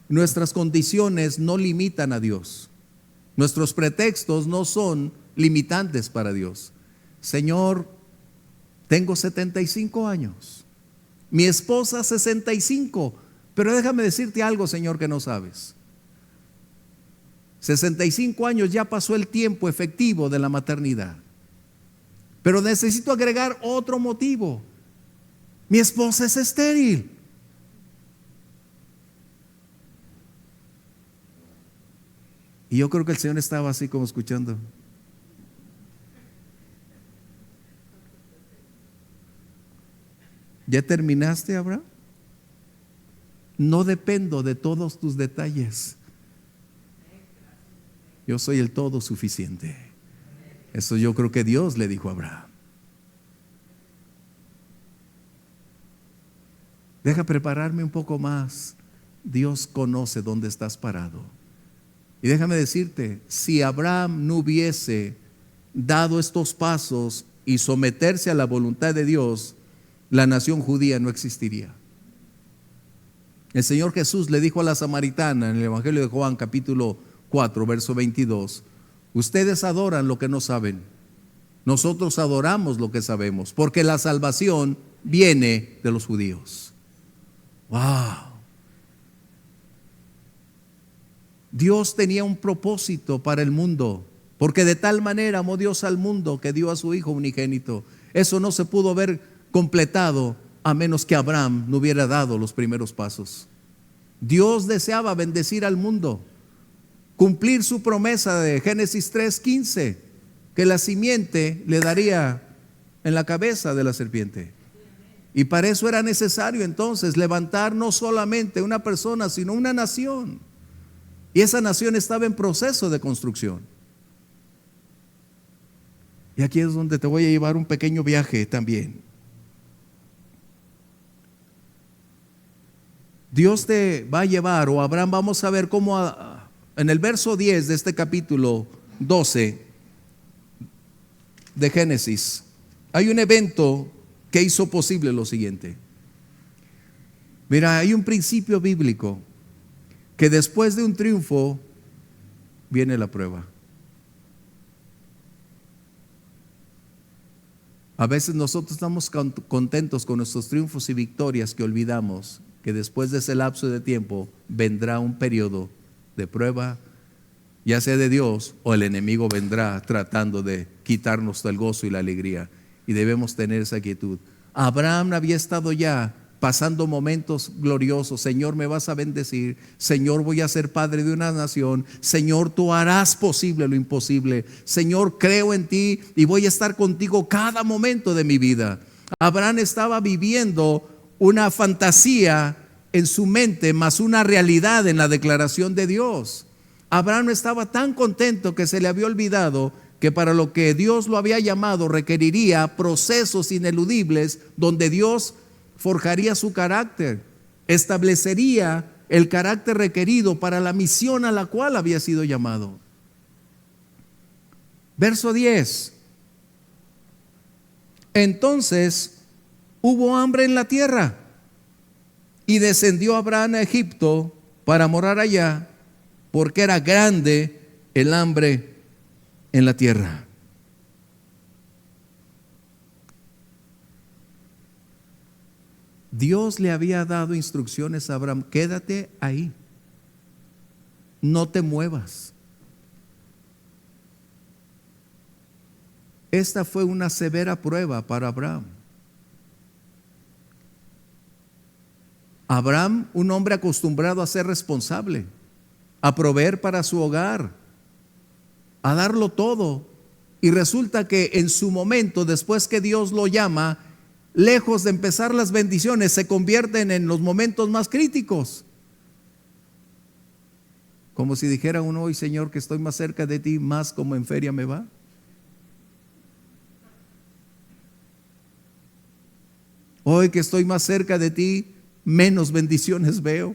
Nuestras condiciones no limitan a Dios. Nuestros pretextos no son limitantes para Dios. Señor, tengo 75 años. Mi esposa 65. Pero déjame decirte algo, Señor, que no sabes. 65 años ya pasó el tiempo efectivo de la maternidad. Pero necesito agregar otro motivo. Mi esposa es estéril. Y yo creo que el Señor estaba así como escuchando. ¿Ya terminaste, Abraham? No dependo de todos tus detalles. Yo soy el todo suficiente. Eso yo creo que Dios le dijo a Abraham. Deja prepararme un poco más. Dios conoce dónde estás parado. Y déjame decirte, si Abraham no hubiese dado estos pasos y someterse a la voluntad de Dios, la nación judía no existiría. El Señor Jesús le dijo a la samaritana en el Evangelio de Juan capítulo 4 verso 22, ustedes adoran lo que no saben, nosotros adoramos lo que sabemos, porque la salvación viene de los judíos. ¡Wow! Dios tenía un propósito para el mundo, porque de tal manera amó Dios al mundo que dio a su Hijo unigénito. Eso no se pudo ver completado a menos que Abraham no hubiera dado los primeros pasos. Dios deseaba bendecir al mundo, cumplir su promesa de Génesis 3:15, que la simiente le daría en la cabeza de la serpiente. Y para eso era necesario entonces levantar no solamente una persona, sino una nación. Y esa nación estaba en proceso de construcción. Y aquí es donde te voy a llevar un pequeño viaje también. Dios te va a llevar, o Abraham, vamos a ver cómo en el verso 10 de este capítulo 12 de Génesis, hay un evento que hizo posible lo siguiente. Mira, hay un principio bíblico que después de un triunfo viene la prueba. A veces nosotros estamos contentos con nuestros triunfos y victorias que olvidamos que después de ese lapso de tiempo vendrá un periodo de prueba, ya sea de Dios o el enemigo vendrá tratando de quitarnos el gozo y la alegría, y debemos tener esa quietud. Abraham había estado ya pasando momentos gloriosos. Señor, me vas a bendecir. Señor, voy a ser padre de una nación. Señor, tú harás posible lo imposible. Señor, creo en ti y voy a estar contigo cada momento de mi vida. Abraham estaba viviendo una fantasía en su mente, más una realidad en la declaración de Dios. Abraham estaba tan contento que se le había olvidado que para lo que Dios lo había llamado requeriría procesos ineludibles donde Dios forjaría su carácter, establecería el carácter requerido para la misión a la cual había sido llamado. Verso 10. Entonces hubo hambre en la tierra y descendió Abraham a Egipto para morar allá, porque era grande el hambre en la tierra. Dios le había dado instrucciones a Abraham: quédate ahí, no te muevas. Esta fue una severa prueba para Abraham. Abraham, un hombre acostumbrado a ser responsable, a proveer para su hogar, a darlo todo, y resulta que en su momento, después que Dios lo llama, lejos de empezar las bendiciones, se convierten en los momentos más críticos. Como si dijera uno hoy: Señor, que estoy más cerca de ti, más como en feria me va. Hoy que estoy más cerca de ti, menos bendiciones veo.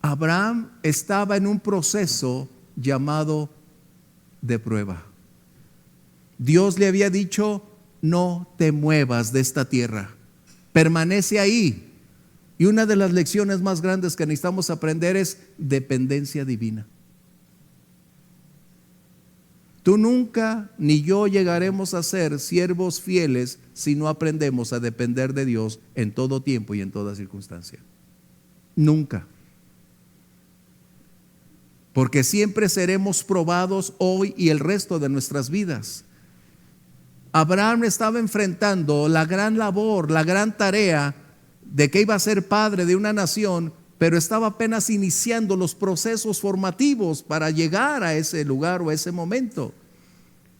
Abraham estaba en un proceso llamado de prueba. Dios le había dicho: no te muevas de esta tierra, permanece ahí. Y una de las lecciones más grandes que necesitamos aprender es dependencia divina. Tú nunca ni yo llegaremos a ser siervos fieles si no aprendemos a depender de Dios en todo tiempo y en toda circunstancia. Nunca. Porque siempre seremos probados hoy y el resto de nuestras vidas. Abraham estaba enfrentando la gran labor, la gran tarea de que iba a ser padre de una nación, pero estaba apenas iniciando los procesos formativos para llegar a ese lugar o a ese momento.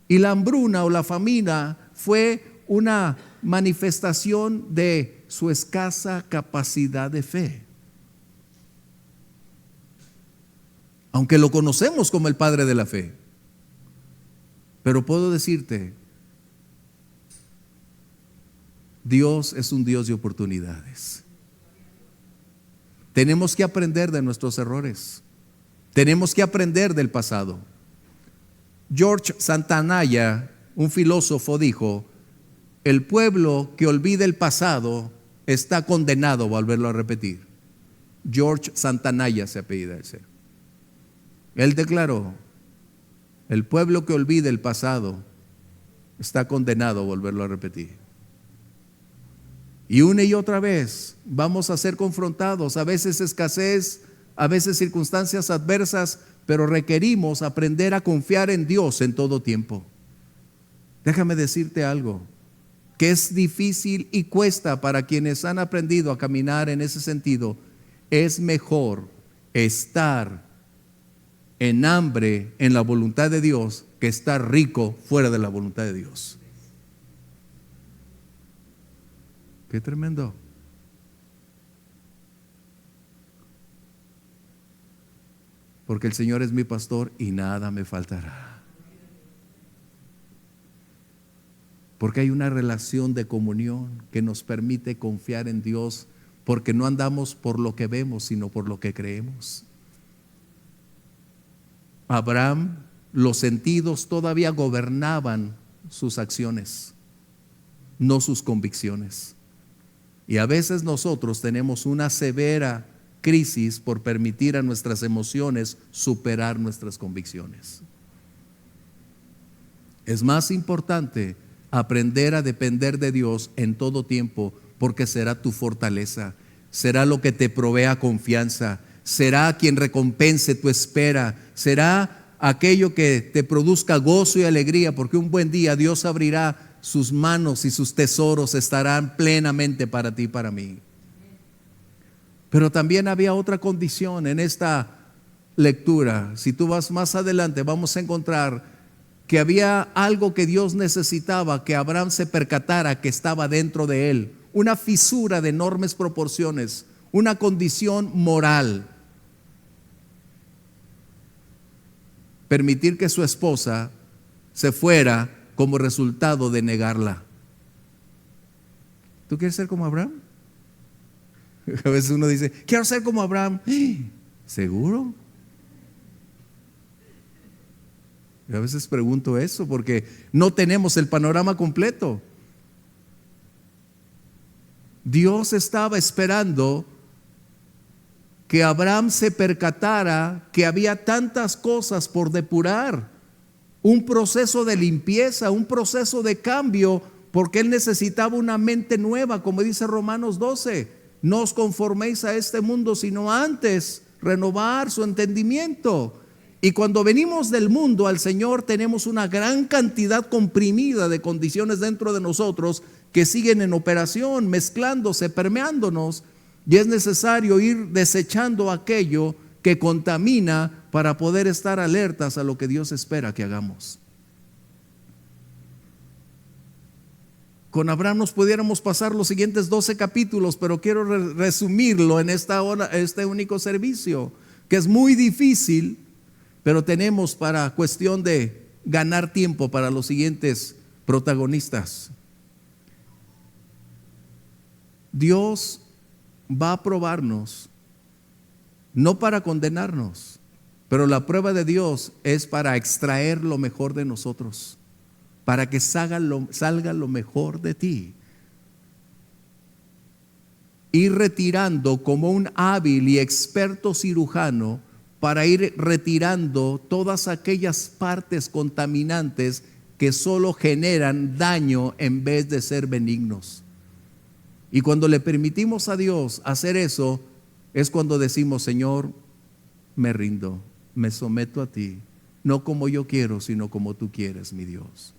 Y la hambruna o la famina fue una manifestación de su escasa capacidad de fe. Aunque lo conocemos como el padre de la fe, pero puedo decirte, Dios es un Dios de oportunidades. Tenemos que aprender de nuestros errores. Tenemos que aprender del pasado. George Santayana, un filósofo, dijo: el pueblo que olvida el pasado está condenado a volverlo a repetir. George Santayana se apellida ese. Él declaró: el pueblo que olvida el pasado está condenado a volverlo a repetir. Y una y otra vez vamos a ser confrontados, a veces escasez, a veces circunstancias adversas, pero requerimos aprender a confiar en Dios en todo tiempo. Déjame decirte algo, que es difícil y cuesta para quienes han aprendido a caminar en ese sentido. Es mejor estar en hambre en la voluntad de Dios que estar rico fuera de la voluntad de Dios. Qué tremendo. Porque el Señor es mi pastor y nada me faltará. Porque hay una relación de comunión que nos permite confiar en Dios, porque no andamos por lo que vemos, sino por lo que creemos. Abraham, los sentidos todavía gobernaban sus acciones, no sus convicciones. Y a veces nosotros tenemos una severa crisis por permitir a nuestras emociones superar nuestras convicciones. Es más importante aprender a depender de Dios en todo tiempo, porque será tu fortaleza, será lo que te provea confianza, será quien recompense tu espera, será aquello que te produzca gozo y alegría, porque un buen día Dios abrirá sus manos y sus tesoros estarán plenamente para ti y para mí. Pero también había otra condición en esta lectura. Si tú vas más adelante, vamos a encontrar que había algo que Dios necesitaba que Abraham se percatara que estaba dentro de él. Una fisura de enormes proporciones, una condición moral. Permitir que su esposa se fuera como resultado de negarla. ¿Tú quieres ser como Abraham? A veces uno dice, quiero ser como Abraham. ¿Seguro? Yo a veces pregunto eso porque no tenemos el panorama completo. Dios estaba esperando que Abraham se percatara que había tantas cosas por depurar, un proceso de limpieza, un proceso de cambio, porque él necesitaba una mente nueva, como dice Romanos 12, no os conforméis a este mundo, sino antes renovar su entendimiento. Y cuando venimos del mundo al Señor, tenemos una gran cantidad comprimida de condiciones dentro de nosotros que siguen en operación, mezclándose, permeándonos, y es necesario ir desechando aquello que contamina para poder estar alertas a lo que Dios espera que hagamos. Con Abraham nos pudiéramos pasar los siguientes 12 capítulos, pero quiero resumirlo en esta hora, este único servicio, que es muy difícil, pero tenemos para cuestión de ganar tiempo para los siguientes protagonistas. Dios va a probarnos, no para condenarnos, pero la prueba de Dios es para extraer lo mejor de nosotros, para que salga lo mejor de ti. Ir retirando como un hábil y experto cirujano, para ir retirando todas aquellas partes contaminantes que solo generan daño en vez de ser benignos. Y cuando le permitimos a Dios hacer eso, es cuando decimos, Señor, me rindo, me someto a ti, no como yo quiero, sino como tú quieres, mi Dios.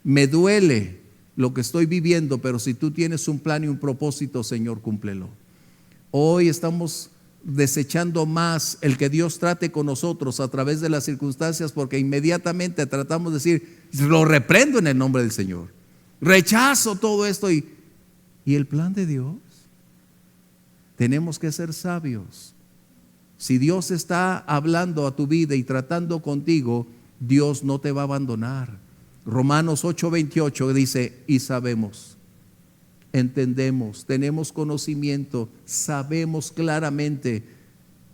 Me duele lo que estoy viviendo, pero si tú tienes un plan y un propósito, Señor, cúmplelo. Hoy estamos desechando más el que Dios trate con nosotros a través de las circunstancias, porque inmediatamente tratamos de decir, lo reprendo en el nombre del Señor, rechazo todo esto. Y el plan de Dios, tenemos que ser sabios. Si Dios está hablando a tu vida y tratando contigo, Dios no te va a abandonar. Romanos 8:28 dice, y sabemos, entendemos, tenemos conocimiento, sabemos claramente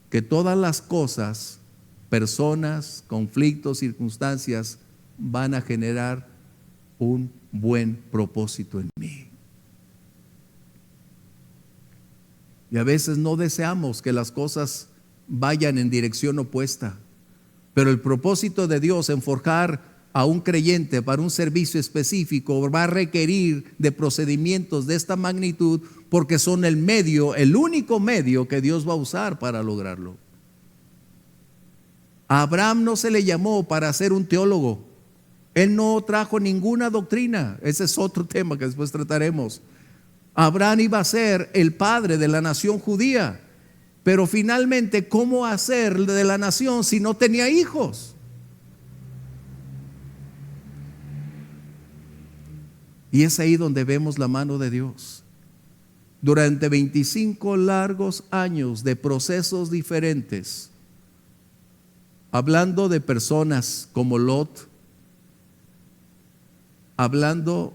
que todas las cosas, personas, conflictos, circunstancias, van a generar un buen propósito en mí. Y a veces no deseamos que las cosas vayan en dirección opuesta, pero el propósito de Dios en forjar a un creyente para un servicio específico va a requerir de procedimientos de esta magnitud, porque son el único medio que Dios va a usar para lograrlo. A Abraham no se le llamó para ser un teólogo. Él no trajo ninguna doctrina. Ese es otro tema que después trataremos. Abraham iba a ser el padre de la nación judía, pero finalmente, ¿cómo hacer de la nación si no tenía hijos? Y es ahí donde vemos la mano de Dios. Durante 25 largos años de procesos diferentes, hablando de personas como Lot, hablando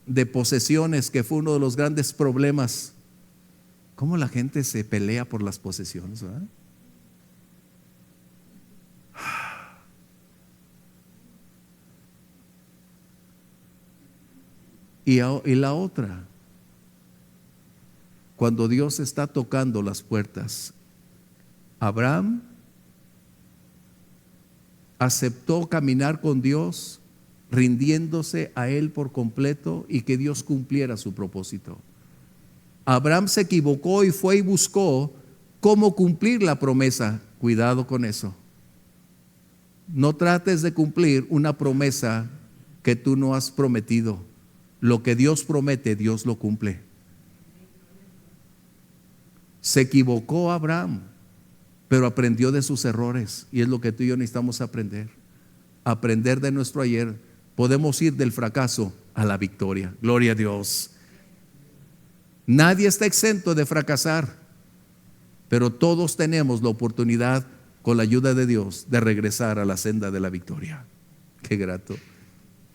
de posesiones, que fue uno de los grandes problemas. ¿Cómo la gente se pelea por las posesiones, ¿verdad? Y la otra, cuando Dios está tocando las puertas, Abraham aceptó caminar con Dios, rindiéndose a Él por completo, y que Dios cumpliera su propósito. Abraham se equivocó y fue y buscó cómo cumplir la promesa. Cuidado con eso. No trates de cumplir una promesa que tú no has prometido. lo que Dios promete, Dios lo cumple. Se equivocó Abraham, pero aprendió de sus errores, y es lo que tú y yo necesitamos aprender. Aprender de nuestro ayer. Podemos ir del fracaso a la victoria. Gloria a Dios. Nadie está exento de fracasar, pero todos tenemos la oportunidad, con la ayuda de Dios, de regresar a la senda de la victoria. Qué grato.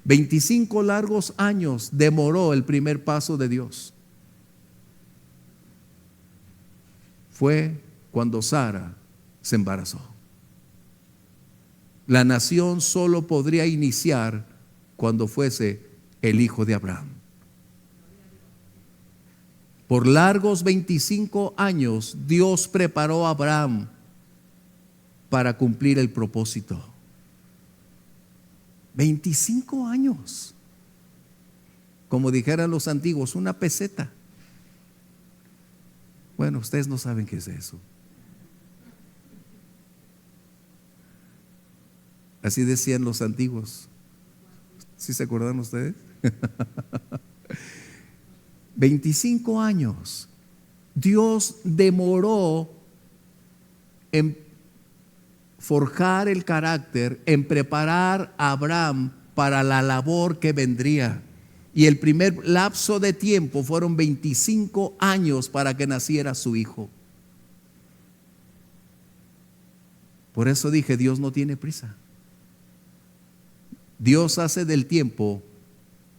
25 largos años demoró el primer paso de Dios. Fue cuando Sara se embarazó. La nación solo podría iniciar cuando fuese el hijo de Abraham. Por largos 25 años Dios preparó a Abraham para cumplir el propósito. 25 años. Como dijeran los antiguos, una peseta. Bueno, ustedes no saben qué es eso. Así decían los antiguos. ¿Sí se acuerdan ustedes? 25 años. Dios demoró en forjar el carácter, en preparar a Abraham para la labor que vendría. Y el primer lapso de tiempo fueron 25 años para que naciera su hijo. Por eso dije, Dios no tiene prisa. Dios hace del tiempo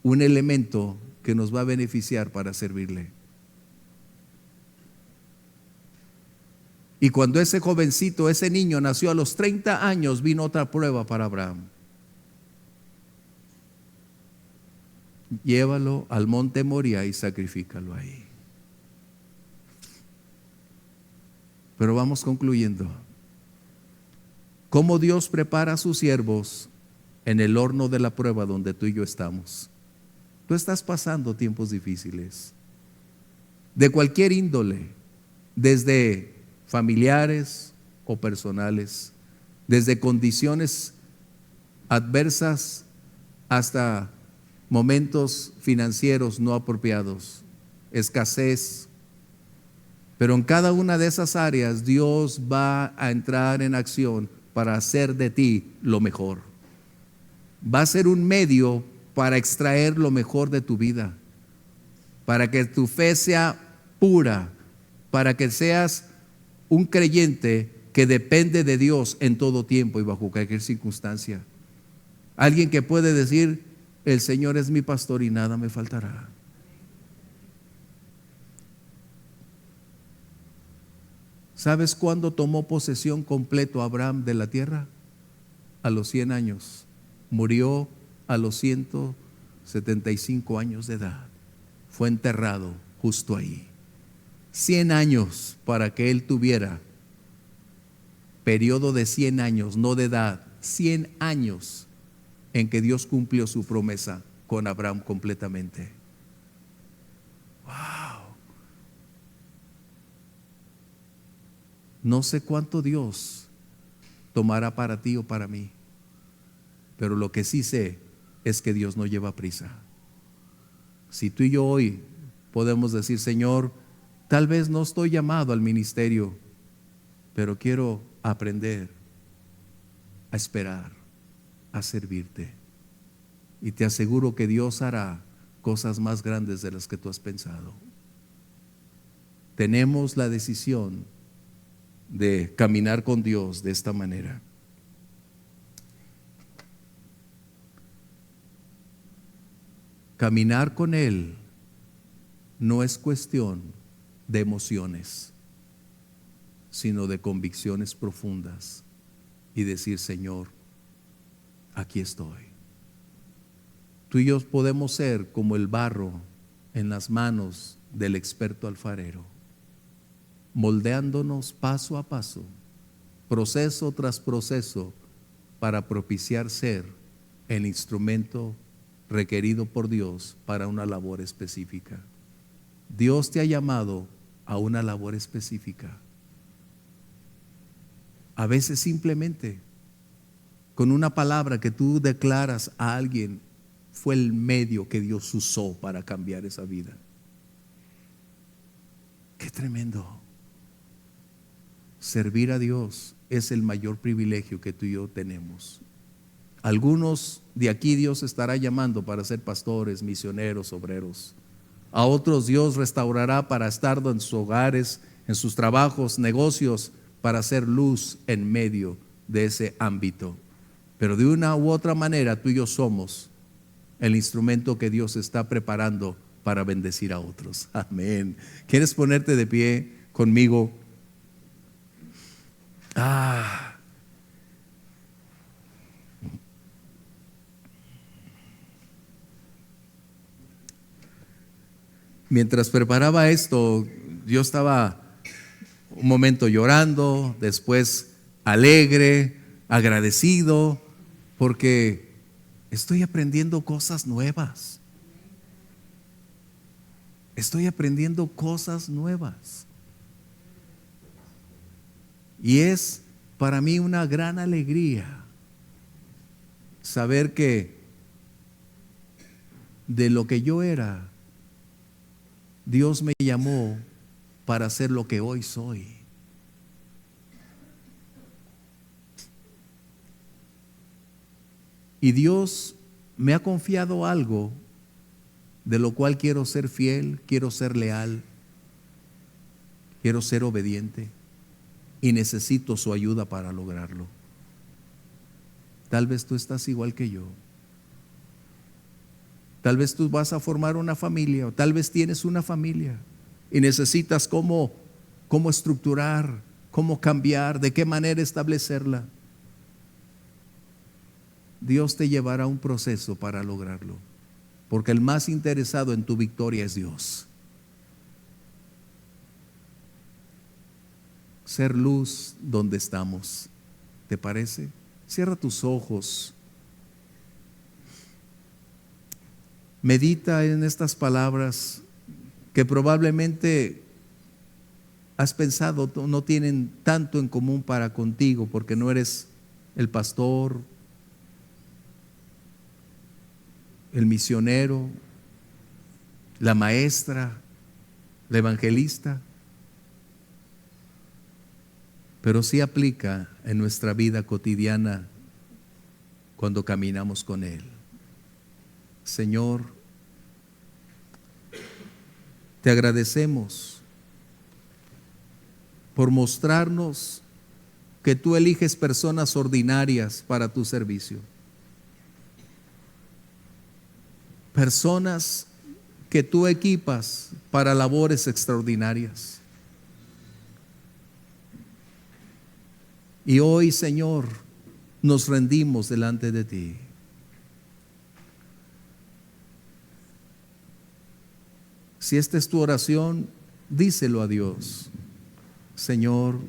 un elemento que nos va a beneficiar para servirle. Y cuando ese jovencito, ese niño nació a los 30 años, vino otra prueba para Abraham. Llévalo al monte Moría y sacrifícalo ahí. Pero vamos concluyendo. ¿Cómo Dios prepara a sus siervos en el horno de la prueba donde tú y yo estamos? Tú estás pasando tiempos difíciles, de cualquier índole, desde familiares o personales, desde condiciones adversas hasta momentos financieros no apropiados, escasez. Pero en cada una de esas áreas Dios va a entrar en acción para hacer de ti lo mejor. Va a ser un medio para extraer lo mejor de tu vida, para que tu fe sea pura, para que seas un creyente que depende de Dios en todo tiempo y bajo cualquier circunstancia. Alguien que puede decir, el Señor es mi pastor y nada me faltará. ¿Sabes cuándo tomó posesión completo Abraham de la tierra? A los 100 años. Murió a los 175 años de edad. Fue enterrado justo ahí. 100 años para que él tuviera, periodo de 100 años, no de edad, 100 años en que Dios cumplió su promesa con Abraham completamente. Wow. No sé cuánto Dios tomará para ti o para mí, pero lo que sí sé es que Dios no lleva prisa. Si tú y yo hoy podemos decir, Señor, tal vez no estoy llamado al ministerio, pero quiero aprender a esperar, a servirte. Y te aseguro que Dios hará cosas más grandes de las que tú has pensado. Tenemos la decisión de caminar con Dios de esta manera. Caminar con Él no es cuestión de emociones, sino de convicciones profundas y decir, Señor, aquí estoy. Tú y yo podemos ser como el barro en las manos del experto alfarero, moldeándonos paso a paso, proceso tras proceso, para propiciar ser el instrumento requerido por Dios para una labor específica. Dios te ha llamado a una labor específica. A veces simplemente con una palabra que tú declaras a alguien fue el medio que Dios usó para cambiar esa vida. Qué tremendo. Servir a Dios es el mayor privilegio que tú y yo tenemos. Algunos de aquí Dios estará llamando para ser pastores, misioneros, obreros. A otros Dios restaurará para estar en sus hogares, en sus trabajos, negocios, para hacer luz en medio de ese ámbito. Pero de una u otra manera tú y yo somos el instrumento que Dios está preparando para bendecir a otros. Amén. ¿Quieres ponerte de pie conmigo? Mientras preparaba esto, yo estaba un momento llorando, después alegre, agradecido, porque estoy aprendiendo cosas nuevas. Estoy aprendiendo cosas nuevas. Y es para mí una gran alegría saber que de lo que yo era, Dios me llamó para ser lo que hoy soy. Y Dios me ha confiado algo de lo cual quiero ser fiel, quiero ser leal, quiero ser obediente y necesito su ayuda para lograrlo. Tal vez tú estás igual que yo. Tal vez tú vas a formar una familia, o tal vez tienes una familia y necesitas cómo estructurar, cómo cambiar, de qué manera establecerla. Dios te llevará a un proceso para lograrlo, porque el más interesado en tu victoria es Dios. Ser luz donde estamos, ¿te parece? Cierra tus ojos. Medita en estas palabras que probablemente has pensado no tienen tanto en común para contigo, porque no eres el pastor, el misionero, la maestra, la evangelista, pero sí aplica en nuestra vida cotidiana cuando caminamos con Él. Señor, te agradecemos por mostrarnos que tú eliges personas ordinarias para tu servicio. Personas que tú equipas para labores extraordinarias. Y hoy, Señor, nos rendimos delante de ti. Si esta es tu oración, díselo a Dios. Señor,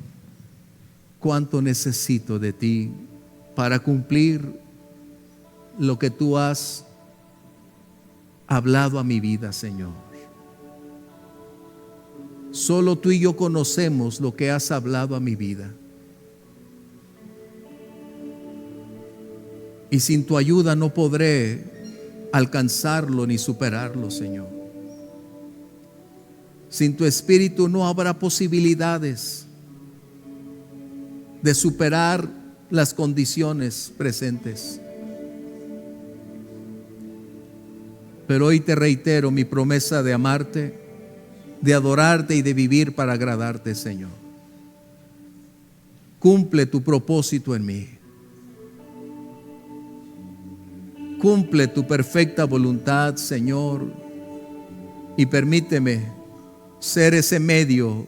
cuánto necesito de ti para cumplir lo que tú has hablado a mi vida, Señor. Solo tú y yo conocemos lo que has hablado a mi vida. Y sin tu ayuda no podré alcanzarlo ni superarlo, Señor. Sin tu espíritu no habrá posibilidades de superar las condiciones presentes. Pero hoy te reitero mi promesa de amarte, de adorarte y de vivir para agradarte, Señor. Cumple tu propósito en mí. Cumple tu perfecta voluntad, Señor, y permíteme ser ese medio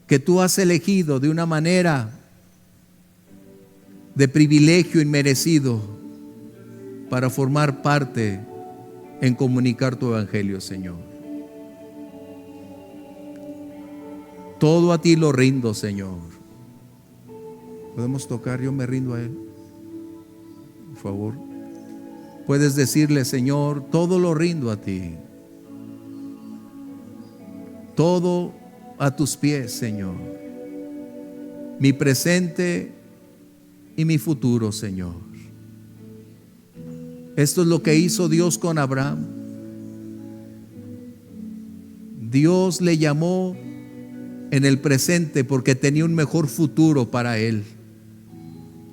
que tú has elegido de una manera de privilegio inmerecido para formar parte en comunicar tu evangelio, Señor. Todo a ti lo rindo, Señor. ¿Podemos tocar? Yo me rindo a Él, por favor. Puedes decirle, Señor, todo lo rindo a ti. Todo a tus pies, Señor. Mi presente y mi futuro, Señor. Esto es lo que hizo Dios con Abraham. Dios le llamó en el presente porque tenía un mejor futuro para él.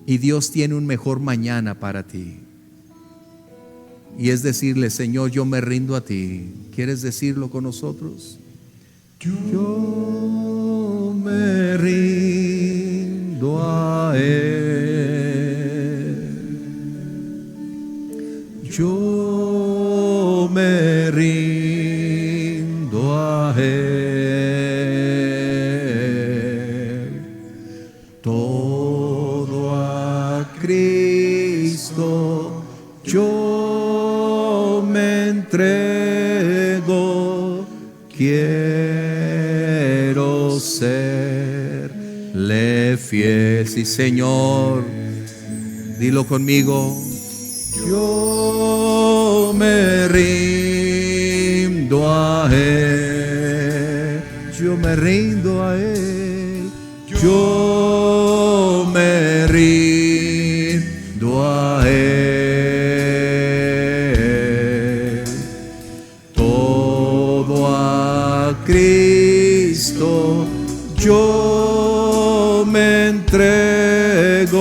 Y Dios tiene un mejor mañana para ti. Y es decirle: Señor, yo me rindo a ti. ¿Quieres decirlo con nosotros? Yo me rindo a Él. Yo me rindo a Él. Todo a Cristo yo me entrego. Quiero serle fiel. Sí, Señor. Dilo conmigo. Yo me rindo a Él. Yo me rindo a Él. Yo me rindo a Él. Todo a Cristo yo me entrego.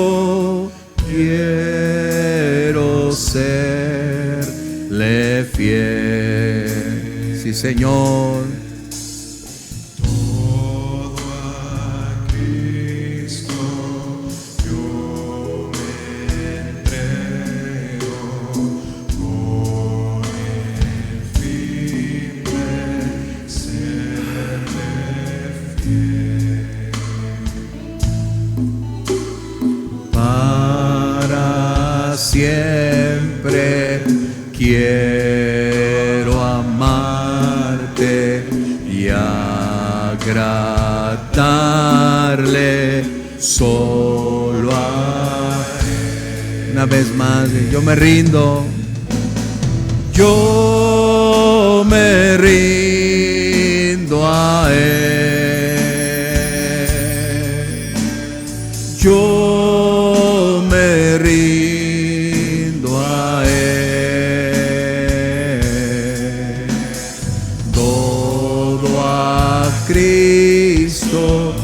Quiero serle fiel. Sí, Señor. Todo a Cristo yo me entrego, con el fin de serle fiel. Para siempre quiero amarte y agradarle solo a Él. Una vez más, yo me rindo. Yo me rindo a Él. Yo me rindo a Él. Todo a Cristo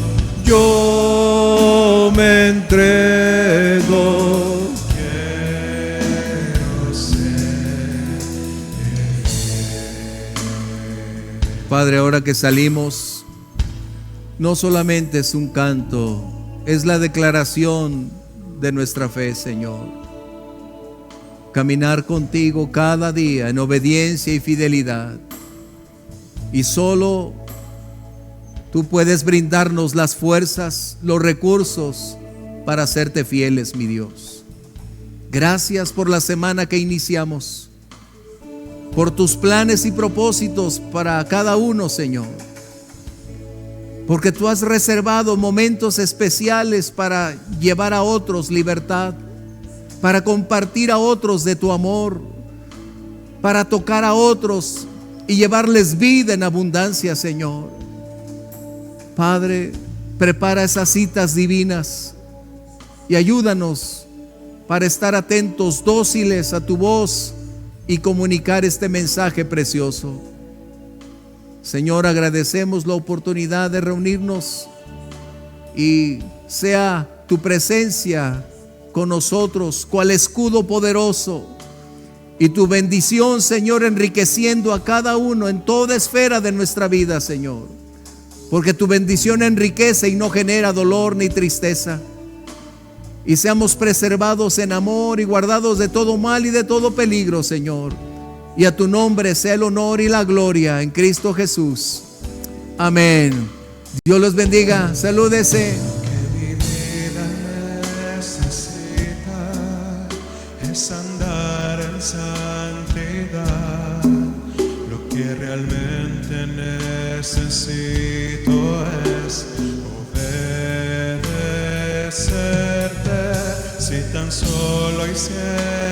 yo me entrego. Quiero ser. Padre, ahora que salimos, no solamente es un canto, es la declaración de nuestra fe, Señor. Caminar contigo cada día en obediencia y fidelidad. Y solo tú puedes brindarnos las fuerzas, los recursos para hacerte fieles, mi Dios. Gracias por la semana que iniciamos, por tus planes y propósitos para cada uno, Señor. Porque tú has reservado momentos especiales para llevar a otros libertad, para compartir a otros de tu amor, para tocar a otros y llevarles vida en abundancia, Señor. Padre, prepara esas citas divinas y ayúdanos para estar atentos, dóciles a tu voz y comunicar este mensaje precioso. Señor, agradecemos la oportunidad de reunirnos y sea tu presencia con nosotros cual escudo poderoso y tu bendición, Señor, enriqueciendo a cada uno en toda esfera de nuestra vida, Señor, porque tu bendición enriquece y no genera dolor ni tristeza, y seamos preservados en amor y guardados de todo mal y de todo peligro, Señor. Y a tu nombre sea el honor y la gloria en Cristo Jesús. Amén. Dios los bendiga. Salúdese. Que mi vida necesita es andar en santidad. Lo que realmente necesito es obedecerte. Si tan solo hiciera